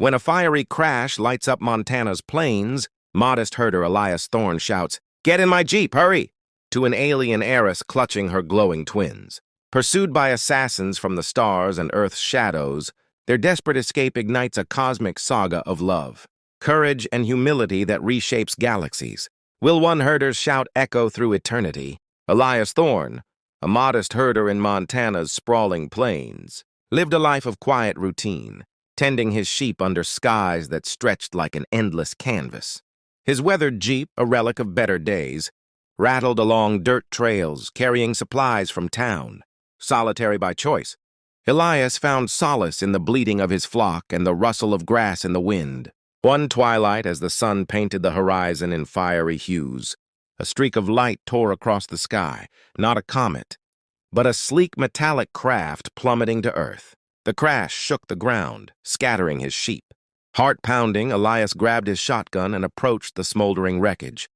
When a fiery crash lights up Montana's plains, modest herder Elias Thorne shouts, "Get in my Jeep, hurry!" to an alien heiress clutching her glowing twins. Pursued by assassins from the stars and Earth's shadows, their desperate escape ignites a cosmic saga of love, courage, and humility that reshapes galaxies. Will one herder's shout echo through eternity? Elias Thorne, a modest herder in Montana's sprawling plains, lived a life of quiet routine, tending his sheep under skies that stretched like an endless canvas. His weathered Jeep, a relic of better days, rattled along dirt trails carrying supplies from town. Solitary by choice, Elias found solace in the bleating of his flock and the rustle of grass in the wind. One twilight, as the sun painted the horizon in fiery hues, a streak of light tore across the sky, not a comet, but a sleek metallic craft plummeting to earth. The crash shook the ground, scattering his sheep. Heart-pounding, Elias grabbed his shotgun and approached the smoldering wreckage,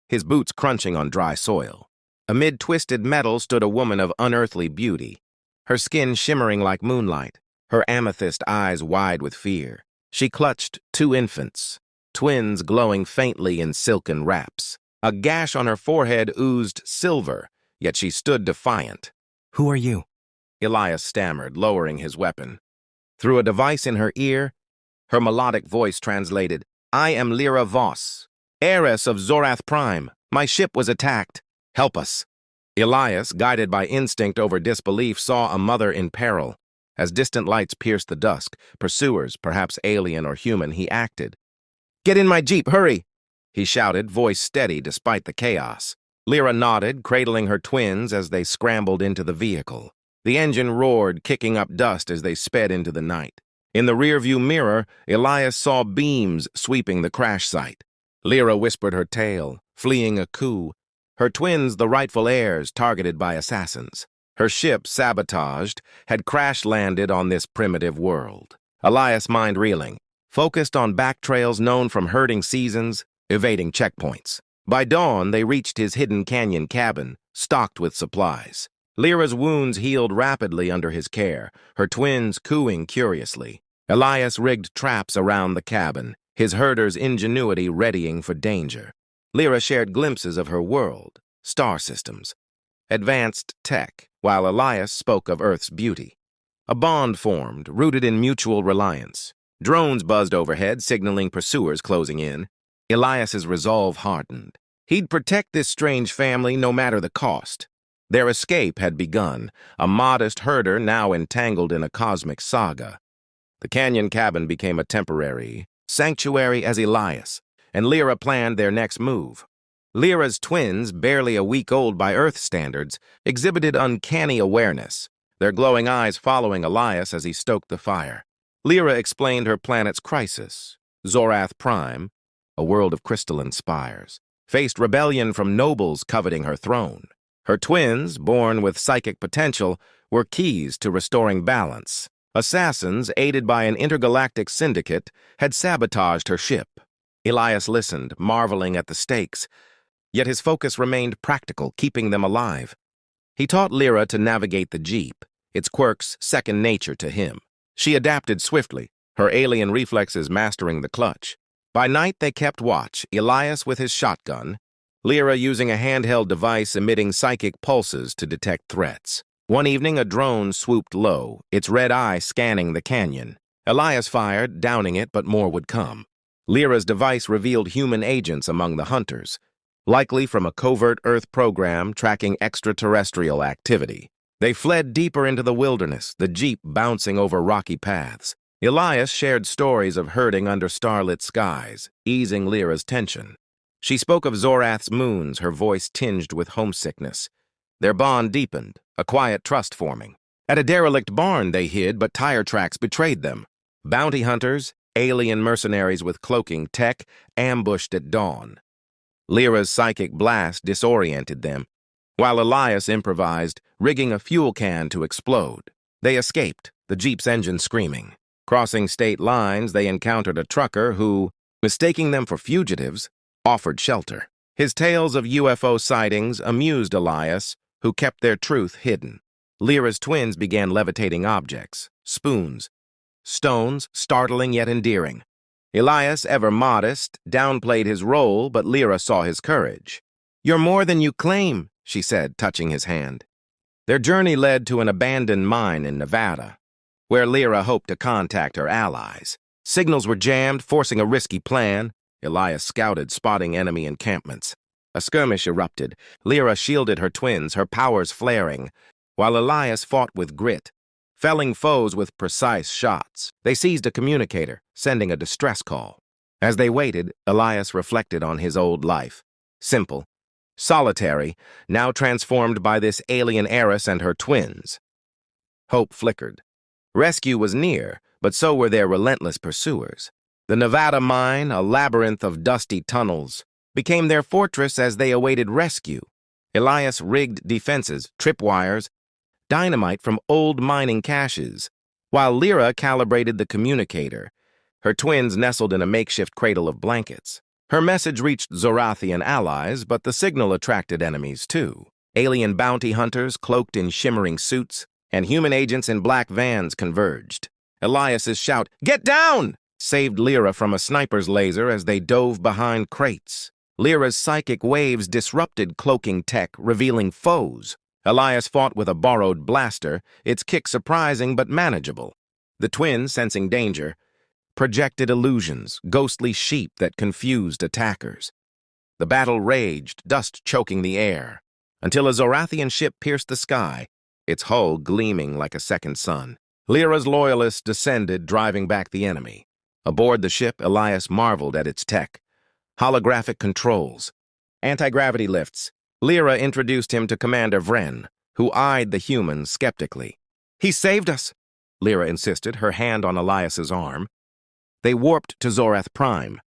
his boots crunching on dry soil. Amid twisted metal stood a woman of unearthly beauty, her skin shimmering like moonlight, her amethyst eyes wide with fear. She clutched 2 infants, twins glowing faintly in silken wraps. A gash on her forehead oozed silver, yet she stood defiant. "Who are you?" Elias stammered, lowering his weapon. Through a device in her ear, her melodic voice translated, "I am Lyra Voss, heiress of Zorath Prime. My ship was attacked. Help us." Elias, guided by instinct over disbelief, saw a mother in peril. As distant lights pierced the dusk, pursuers, perhaps alien or human, he acted. "Get in my Jeep, hurry!" he shouted, voice steady despite the chaos. Lyra nodded, cradling her twins as they scrambled into the vehicle. The engine roared, kicking up dust as they sped into the night. In the rearview mirror, Elias saw beams sweeping the crash site. Lyra whispered her tale, fleeing a coup, her twins the rightful heirs targeted by assassins. Her ship, sabotaged, had crash-landed on this primitive world. Elias' mind reeling, focused on back trails known from herding seasons, evading checkpoints. By dawn, they reached his hidden canyon cabin, stocked with supplies. Lyra's wounds healed rapidly under his care, her twins cooing curiously. Elias rigged traps around the cabin, his herder's ingenuity readying for danger. Lyra shared glimpses of her world, star systems, advanced tech, while Elias spoke of Earth's beauty. A bond formed, rooted in mutual reliance. Drones buzzed overhead, signaling pursuers closing in. Elias's resolve hardened. He'd protect this strange family no matter the cost. Their escape had begun, a modest herder now entangled in a cosmic saga. The canyon cabin became a temporary sanctuary as Elias and Lyra planned their next move. Lyra's twins, barely a week old by Earth standards, exhibited uncanny awareness, their glowing eyes following Elias as he stoked the fire. Lyra explained her planet's crisis. Zorath Prime, a world of crystalline spires, faced rebellion from nobles coveting her throne. Her twins, born with psychic potential, were keys to restoring balance. Assassins, aided by an intergalactic syndicate, had sabotaged her ship. Elias listened, marveling at the stakes, yet his focus remained practical, keeping them alive. He taught Lyra to navigate the Jeep, its quirks second nature to him. She adapted swiftly, her alien reflexes mastering the clutch. By night they kept watch, Elias with his shotgun, Lyra using a handheld device emitting psychic pulses to detect threats. One evening, a drone swooped low, its red eye scanning the canyon. Elias fired, downing it, but more would come. Lyra's device revealed human agents among the hunters, likely from a covert Earth program tracking extraterrestrial activity. They fled deeper into the wilderness, the Jeep bouncing over rocky paths. Elias shared stories of herding under starlit skies, easing Lyra's tension. She spoke of Zorath's moons, her voice tinged with homesickness. Their bond deepened, a quiet trust forming. At a derelict barn they hid, but tire tracks betrayed them. Bounty hunters, alien mercenaries with cloaking tech, ambushed at dawn. Lyra's psychic blast disoriented them, while Elias improvised, rigging a fuel can to explode. They escaped, the Jeep's engine screaming. Crossing state lines, they encountered a trucker who, mistaking them for fugitives, offered shelter. His tales of UFO sightings amused Elias, who kept their truth hidden. Lyra's twins began levitating objects, spoons, stones, startling yet endearing. Elias, ever modest, downplayed his role, but Lyra saw his courage. "You're more than you claim," she said, touching his hand. Their journey led to an abandoned mine in Nevada, where Lyra hoped to contact her allies. Signals were jammed, forcing a risky plan. Elias scouted, spotting enemy encampments. A skirmish erupted. Lyra shielded her twins, her powers flaring, while Elias fought with grit, felling foes with precise shots. They seized a communicator, sending a distress call. As they waited, Elias reflected on his old life. Simple, solitary, now transformed by this alien heiress and her twins. Hope flickered. Rescue was near, but so were their relentless pursuers. The Nevada mine, a labyrinth of dusty tunnels, became their fortress as they awaited rescue. Elias rigged defenses, tripwires, dynamite from old mining caches, while Lyra calibrated the communicator. Her twins nestled in a makeshift cradle of blankets. Her message reached Zorathian allies, but the signal attracted enemies too. Alien bounty hunters cloaked in shimmering suits, and human agents in black vans converged. Elias's shout, "Get down!" saved Lyra from a sniper's laser as they dove behind crates. Lyra's psychic waves disrupted cloaking tech, revealing foes. Elias fought with a borrowed blaster, its kick surprising but manageable. The twins, sensing danger, projected illusions, ghostly sheep that confused attackers. The battle raged, dust choking the air, until a Zorathian ship pierced the sky, its hull gleaming like a second sun. Lyra's loyalists descended, driving back the enemy. Aboard the ship, Elias marveled at its tech. Holographic controls, anti-gravity lifts. Lyra introduced him to Commander Vren, who eyed the humans skeptically. "He saved us," Lyra insisted, her hand on Elias's arm. They warped to Zorath Prime,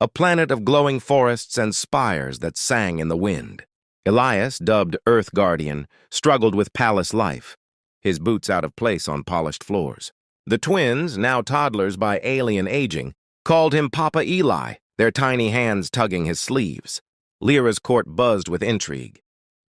a planet of glowing forests and spires that sang in the wind. Elias, dubbed Earth Guardian, struggled with palace life, his boots out of place on polished floors. The twins, now toddlers by alien aging, called him Papa Eli, their tiny hands tugging his sleeves. Lyra's court buzzed with intrigue.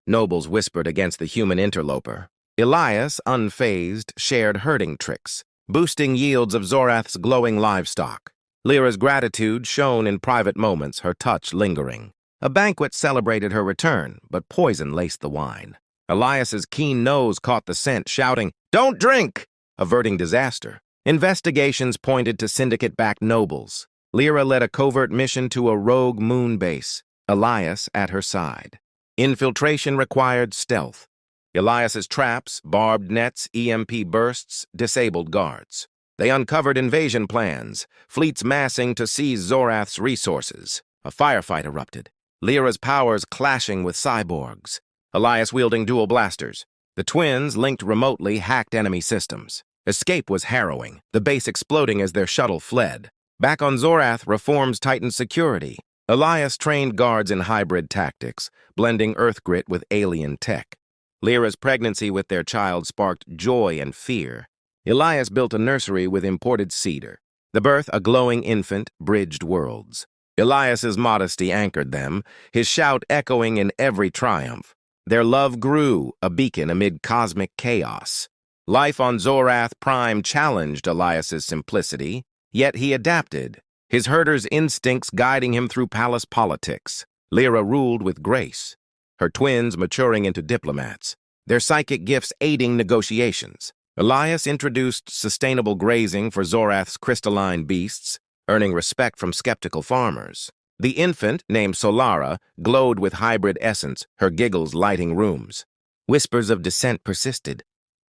Nobles whispered against the human interloper. Elias, unfazed, shared herding tricks, boosting yields of Zorath's glowing livestock. Lyra's gratitude shone in private moments, her touch lingering. A banquet celebrated her return, but poison laced the wine. Elias's keen nose caught the scent, shouting, "Don't drink!" averting disaster. Investigations pointed to syndicate-backed nobles. Lyra led a covert mission to a rogue moon base, Elias at her side. Infiltration required stealth. Elias's traps, barbed nets, EMP bursts, disabled guards. They uncovered invasion plans, fleets massing to seize Zorath's resources. A firefight erupted, Lyra's powers clashing with cyborgs. Elias wielding dual blasters. The twins, linked remotely, hacked enemy systems. Escape was harrowing, the base exploding as their shuttle fled. Back on Zorath, reforms tightened security. Elias trained guards in hybrid tactics, blending Earth grit with alien tech. Lyra's pregnancy with their child sparked joy and fear. Elias built a nursery with imported cedar. The birth, a glowing infant, bridged worlds. Elias's modesty anchored them, his shout echoing in every triumph. Their love grew, a beacon amid cosmic chaos. Life on Zorath Prime challenged Elias's simplicity, yet he adapted, his herder's instincts guiding him through palace politics. Lyra ruled with grace, her twins maturing into diplomats, their psychic gifts aiding negotiations. Elias introduced sustainable grazing for Zorath's crystalline beasts, earning respect from skeptical farmers. The infant, named Solara, glowed with hybrid essence, her giggles lighting rooms. Whispers of dissent persisted.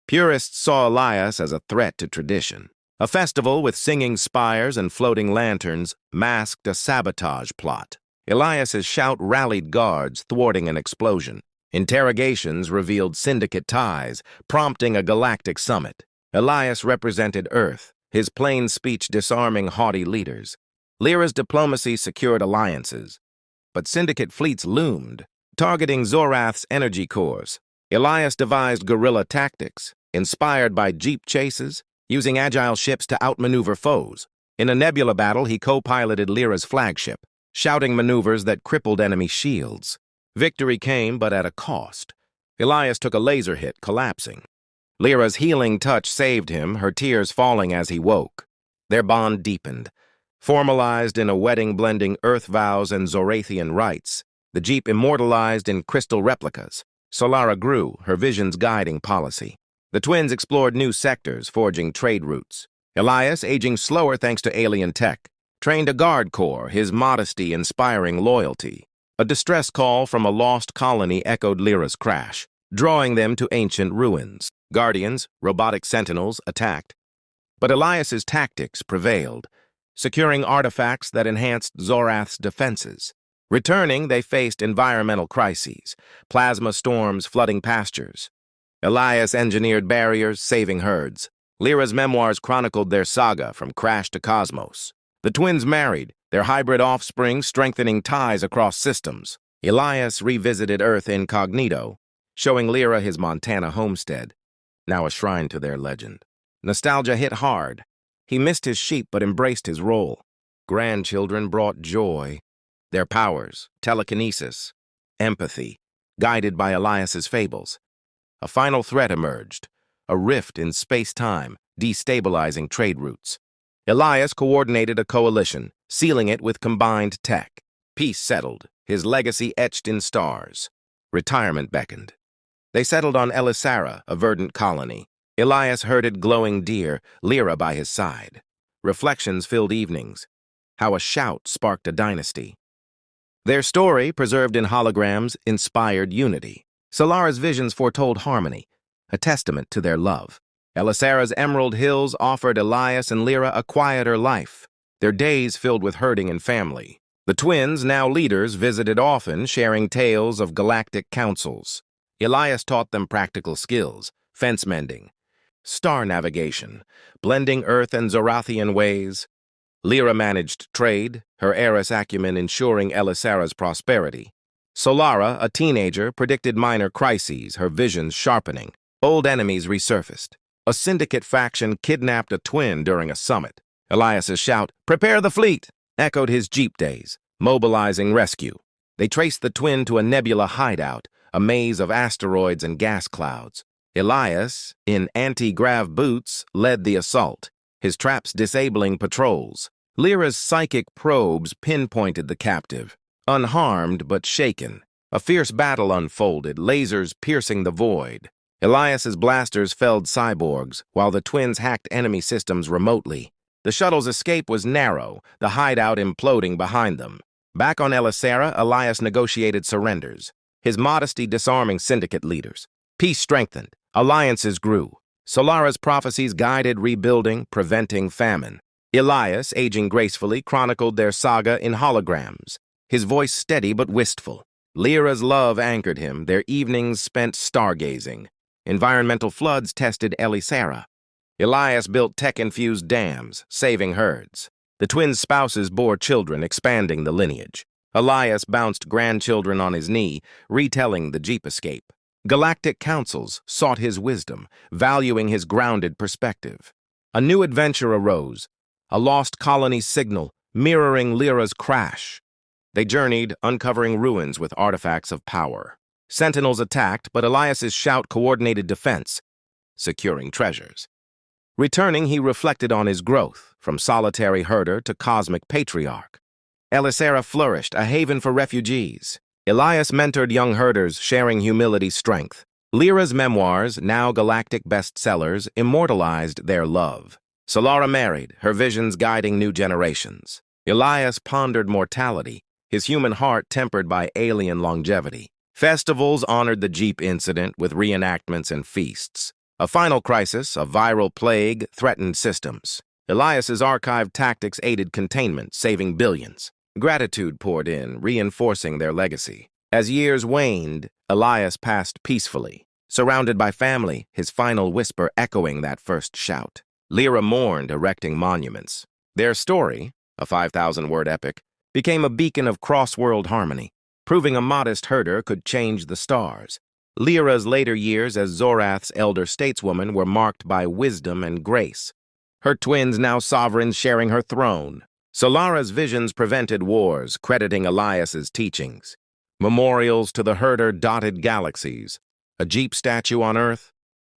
Purists saw Elias as a threat to tradition. A festival with singing spires and floating lanterns masked a sabotage plot. Elias's shout rallied guards, thwarting an explosion. Interrogations revealed syndicate ties, prompting a galactic summit. Elias represented Earth, his plain speech disarming haughty leaders. Lyra's diplomacy secured alliances, but syndicate fleets loomed, targeting Zorath's energy cores. Elias devised guerrilla tactics, inspired by jeep chases, using agile ships to outmaneuver foes. In a nebula battle, he co-piloted Lyra's flagship, shouting maneuvers that crippled enemy shields. Victory came, but at a cost. Elias took a laser hit, collapsing. Lyra's healing touch saved him, her tears falling as he woke. Their bond deepened. Formalized in a wedding blending earth vows and Zorathian rites, the Jeep immortalized in crystal replicas. Solara grew, her visions guiding policy. The twins explored new sectors, forging trade routes. Elias, aging slower thanks to alien tech, trained a guard corps, his modesty inspiring loyalty. A distress call from a lost colony echoed Lyra's crash, drawing them to ancient ruins. Guardians, robotic sentinels, attacked. But Elias's tactics prevailed, securing artifacts that enhanced Zorath's defenses. Returning, they faced environmental crises, plasma storms flooding pastures. Elias engineered barriers, saving herds. Lyra's memoirs chronicled their saga from crash to cosmos. The twins married, their hybrid offspring strengthening ties across systems. Elias revisited Earth incognito, showing Lyra his Montana homestead, now a shrine to their legend. Nostalgia hit hard. He missed his sheep but embraced his role. Grandchildren brought joy. Their powers, telekinesis, empathy, guided by Elias's fables. A final threat emerged, a rift in space-time, destabilizing trade routes. Elias coordinated a coalition, sealing it with combined tech. Peace settled, his legacy etched in stars. Retirement beckoned. They settled on Elisara, a verdant colony. Elias herded glowing deer, Lyra by his side. Reflections filled evenings. How a shout sparked a dynasty. Their story, preserved in holograms, inspired unity. Solara's visions foretold harmony, a testament to their love. Elisara's emerald hills offered Elias and Lyra a quieter life, their days filled with herding and family. The twins, now leaders, visited often, sharing tales of galactic councils. Elias taught them practical skills, fence mending, star navigation, blending Earth and Zorathian ways. Lyra managed trade, her heiress acumen ensuring Elisara's prosperity. Solara, a teenager, predicted minor crises, her visions sharpening. Old enemies resurfaced. A syndicate faction kidnapped a twin during a summit. Elias's shout, "Prepare the fleet!" echoed his Jeep days, mobilizing rescue. They traced the twin to a nebula hideout, a maze of asteroids and gas clouds. Elias, in anti-grav boots, led the assault, his traps disabling patrols. Lyra's psychic probes pinpointed the captive, unharmed but shaken. A fierce battle unfolded, lasers piercing the void. Elias's blasters felled cyborgs, while the twins hacked enemy systems remotely. The shuttle's escape was narrow, the hideout imploding behind them. Back on Elisara, Elias negotiated surrenders, his modesty disarming syndicate leaders. Peace strengthened, alliances grew. Solara's prophecies guided rebuilding, preventing famine. Elias, aging gracefully, chronicled their saga in holograms, his voice steady but wistful. Lyra's love anchored him, their evenings spent stargazing. Environmental floods tested Elisara. Elias built tech-infused dams, saving herds. The twin spouses bore children, expanding the lineage. Elias bounced grandchildren on his knee, retelling the Jeep escape. Galactic councils sought his wisdom, valuing his grounded perspective. A new adventure arose, a lost colony signal, mirroring Lyra's crash. They journeyed, uncovering ruins with artifacts of power. Sentinels attacked, but Elias's shout coordinated defense, securing treasures. Returning, he reflected on his growth, from solitary herder to cosmic patriarch. Elisara flourished, a haven for refugees. Elias mentored young herders, sharing humility's strength. Lyra's memoirs, now galactic bestsellers, immortalized their love. Solara married, her visions guiding new generations. Elias pondered mortality, his human heart tempered by alien longevity. Festivals honored the Jeep incident with reenactments and feasts. A final crisis, a viral plague, threatened systems. Elias's archived tactics aided containment, saving billions. Gratitude poured in, reinforcing their legacy. As years waned, Elias passed peacefully, surrounded by family, his final whisper echoing that first shout. Lyra mourned, erecting monuments. Their story, a 5,000-word epic, became a beacon of cross-world harmony, proving a modest herder could change the stars. Lyra's later years as Zorath's elder stateswoman were marked by wisdom and grace, her twins now sovereigns sharing her throne. Solara's visions prevented wars, crediting Elias's teachings. Memorials to the herder dotted galaxies, a Jeep statue on Earth,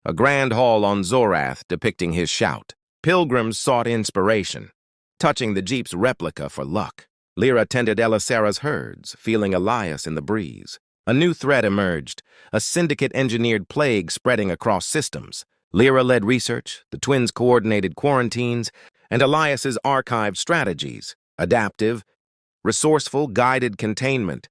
a grand hall on Zorath depicting his shout. Pilgrims sought inspiration, touching the Jeep's replica for luck. Lyra tended Elisara's herds, feeling Elias in the breeze. A new threat emerged, a syndicate-engineered plague spreading across systems. Lyra led research, the twins coordinated quarantines, and Elias's archived strategies, adaptive, resourceful, guided containment.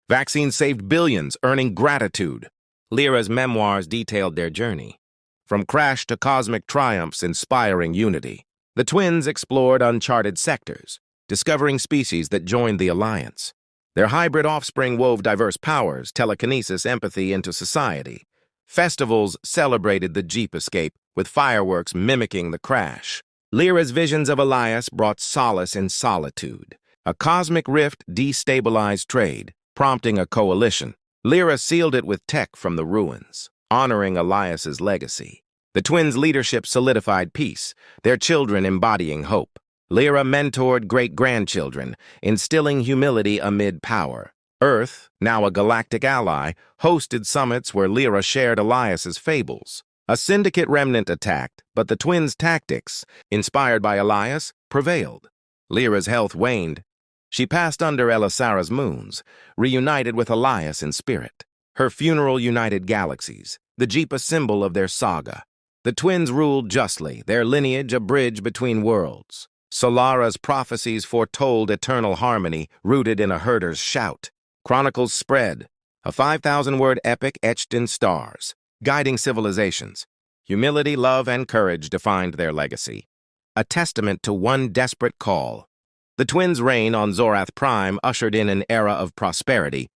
Vaccines saved billions, earning gratitude. Lyra's memoirs detailed their journey, from crash to cosmic triumphs inspiring unity. The twins explored uncharted sectors, discovering species that joined the alliance. Their hybrid offspring wove diverse powers, telekinesis, empathy into society. Festivals celebrated the Jeep escape, with fireworks mimicking the crash. Lyra's visions of Elias brought solace in solitude. A cosmic rift destabilized trade, prompting a coalition. Lyra sealed it with tech from the ruins, honoring Elias's legacy. The twins' leadership solidified peace, their children embodying hope. Lyra mentored great-grandchildren, instilling humility amid power. Earth, now a galactic ally, hosted summits where Lyra shared Elias's fables. A syndicate remnant attacked, but the twins' tactics, inspired by Elias, prevailed. Lyra's health waned. She passed under Elisara's moons, reunited with Elias in spirit. Her funeral united galaxies, the Jeep a symbol of their saga. The twins ruled justly, their lineage a bridge between worlds. Solara's prophecies foretold eternal harmony, rooted in a herder's shout. Chronicles spread, a 5,000-word epic etched in stars, guiding civilizations. Humility, love, and courage defined their legacy, a testament to one desperate call. The twins' reign on Zorath Prime ushered in an era of prosperity,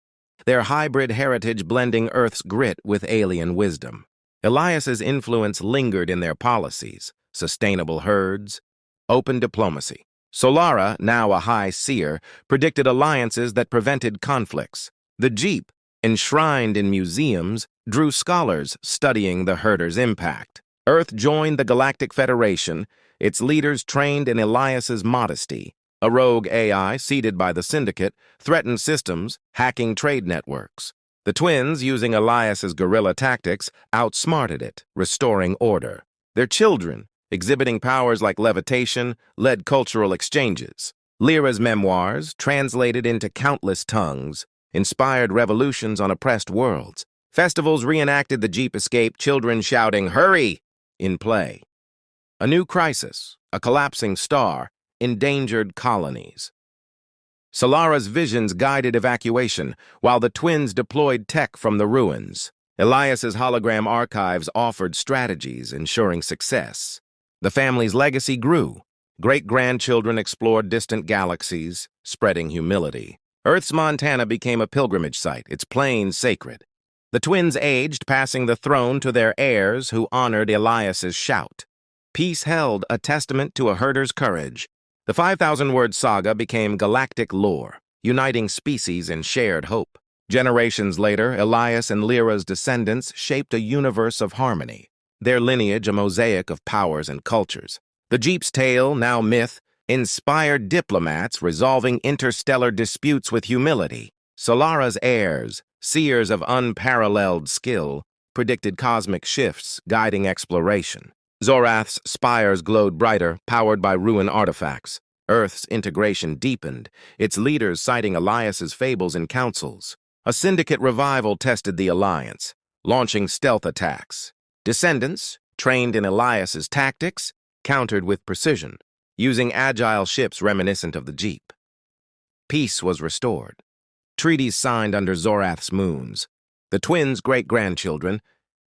their hybrid heritage blending Earth's grit with alien wisdom. Elias's influence lingered in their policies, sustainable herds, open diplomacy. Solara, now a high seer, predicted alliances that prevented conflicts. The Jeep, enshrined in museums, drew scholars studying the herder's impact. Earth joined the Galactic Federation, its leaders trained in Elias's modesty. A rogue AI, seeded by the Syndicate, threatened systems, hacking trade networks. The twins, using Elias's guerrilla tactics, outsmarted it, restoring order. Their children, exhibiting powers like levitation, led cultural exchanges. Lyra's memoirs, translated into countless tongues, inspired revolutions on oppressed worlds. Festivals reenacted the Jeep escape, children shouting, "Hurry!" in play. A new crisis, a collapsing star, endangered colonies. Solara's visions guided evacuation, while the twins deployed tech from the ruins. Elias's hologram archives offered strategies, ensuring success. The family's legacy grew. Great-grandchildren explored distant galaxies, spreading humility. Earth's Montana became a pilgrimage site, its plains sacred. The twins aged, passing the throne to their heirs who honored Elias's shout. Peace held, a testament to a herder's courage. The 5,000-word saga became galactic lore, uniting species in shared hope. Generations later, Elias and Lyra's descendants shaped a universe of harmony, their lineage a mosaic of powers and cultures. The Jeep's tale, now myth, inspired diplomats resolving interstellar disputes with humility. Solara's heirs, seers of unparalleled skill, predicted cosmic shifts, guiding exploration. Zorath's spires glowed brighter, powered by ruin artifacts. Earth's integration deepened, its leaders citing Elias's fables in councils. A syndicate revival tested the alliance, launching stealth attacks. Descendants, trained in Elias's tactics, countered with precision, using agile ships reminiscent of the Jeep. Peace was restored. Treaties signed under Zorath's moons. The twins' great-grandchildren,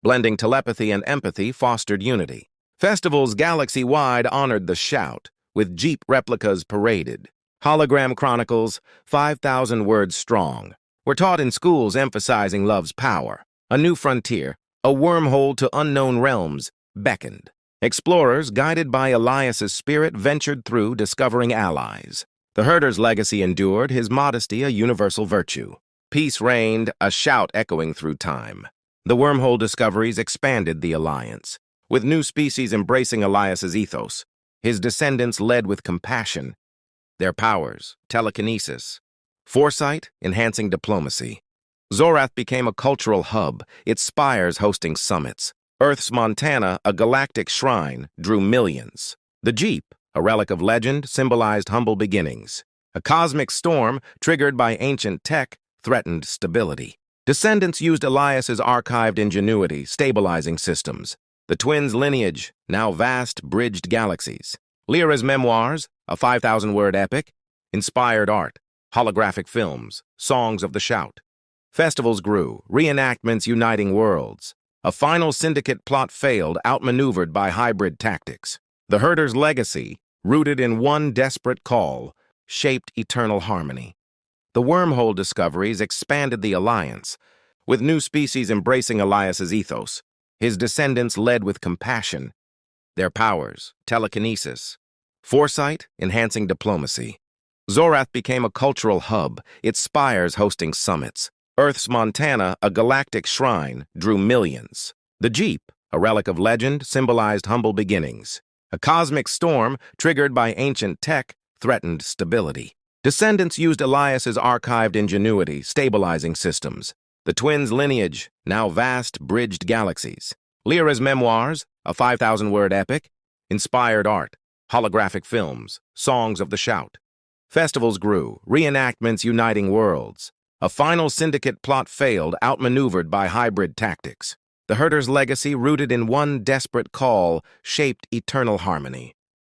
blending telepathy and empathy, fostered unity. Festivals galaxy-wide honored the shout, with Jeep replicas paraded. Hologram chronicles, 5,000 words strong, were taught in schools emphasizing love's power. A new frontier, a wormhole to unknown realms, beckoned. Explorers, guided by Elias's spirit, ventured through, discovering allies. The herder's legacy endured, his modesty a universal virtue. Peace reigned, a shout echoing through time. The wormhole discoveries expanded the alliance, with new species embracing Elias's ethos. His descendants led with compassion, their powers, telekinesis, foresight, enhancing diplomacy. Zorath became a cultural hub, its spires hosting summits. Earth's Montana, a galactic shrine, drew millions. The Jeep, a relic of legend, symbolized humble beginnings. A cosmic storm, triggered by ancient tech, threatened stability. Descendants used Elias's archived ingenuity, stabilizing systems. The twins' lineage, now vast, bridged galaxies. Lyra's memoirs, a 5,000-word epic, inspired art, holographic films, songs of the shout. Festivals grew, reenactments uniting worlds. A final syndicate plot failed, outmaneuvered by hybrid tactics. The herder's legacy, rooted in one desperate call, shaped eternal harmony. The wormhole discoveries expanded the alliance, with new species embracing Elias's ethos. His descendants led with compassion. Their powers, telekinesis, foresight, enhancing diplomacy. Zorath became a cultural hub, its spires hosting summits. Earth's Montana, a galactic shrine, drew millions. The Jeep, a relic of legend, symbolized humble beginnings. A cosmic storm, triggered by ancient tech, threatened stability. Descendants used Elias's archived ingenuity, stabilizing systems. The twins' lineage, now vast, bridged galaxies. Lyra's memoirs, a 5,000-word epic, inspired art, holographic films, songs of the shout. Festivals grew, reenactments uniting worlds. A final syndicate plot failed, outmaneuvered by hybrid tactics. The herder's legacy, rooted in one desperate call, shaped eternal harmony.